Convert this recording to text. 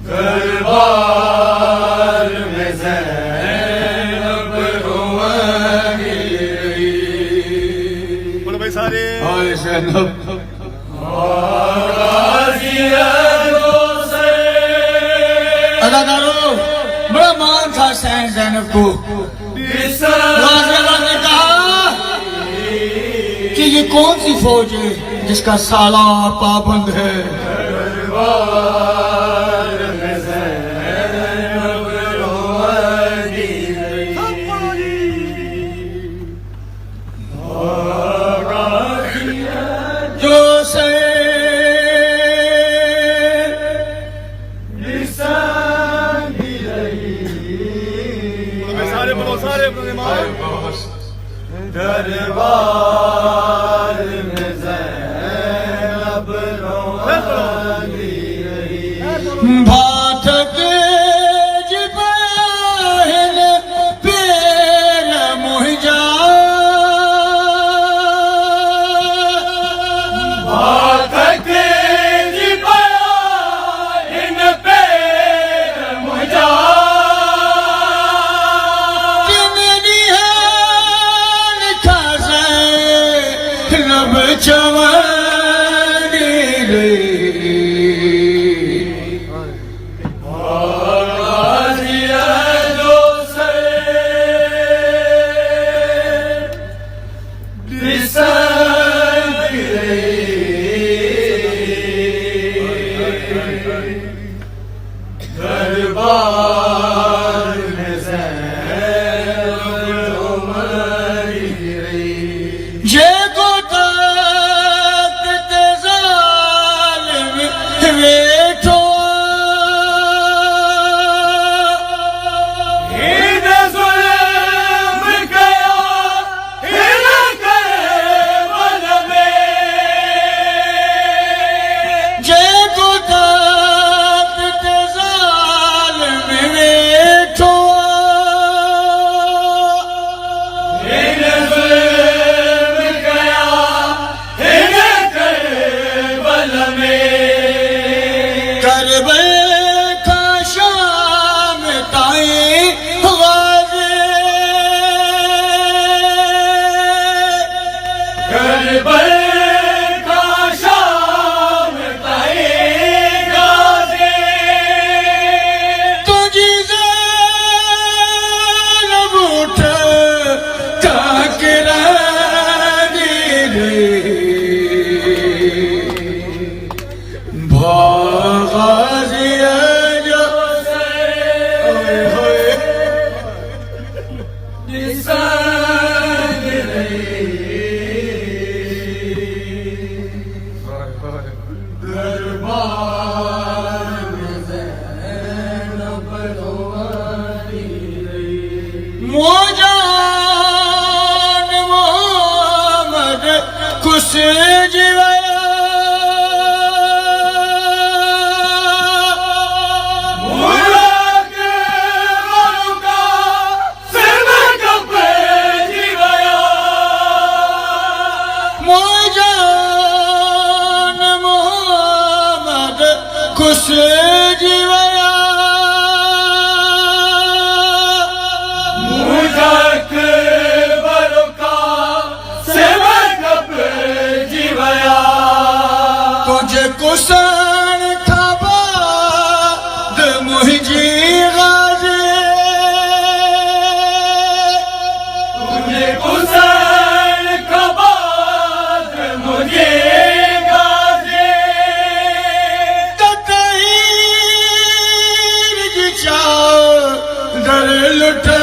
दरबार में ज़ैनब रोएगी। बोलो भाई सारे हाय ज़ैनब अदाकारों, बड़ा मान था ज़ैनब को। राज़िया ने कहा कि ये कौन सी फौज है जिसका सालार पाबंद है। जो से बोलो सारे अपने माँ दरबार में ज़ैनब रोएगी। भाटक जिबाहिन पैर मुहिजा, भाटक जिबाहिन पैर मुहिजा। रब चवनी रे गाज़िया जो से दिसंदी दरबार में ज़ैनब रोएगी। जे को ताकत ज़ालिम वेठो हिन ज़ुल्म कया हिन करबल में। जे को ताकत ज़ालिम वेठो हिन ज़ुल्म कया हिन करबल में। करबल का शाम ताईं गाज़ी, करबल का शाम ताईं गाज़ी। तुझी ज़ैनब उठ काकरानी रे भाग़िया जो दिसंदी दरबार में ज़ैनब रोएगी। मोजान मोहम्मद कुछ जीवा मोजान मोहम्मद कुछ जीवा मुझक बरुका सेवक जीवया। तुझे कुसन खबाद मुझी गाज़ी, तुझे हुसैन का बाद मुझे गाज़ी। तहीर जी चाओ दर लुटे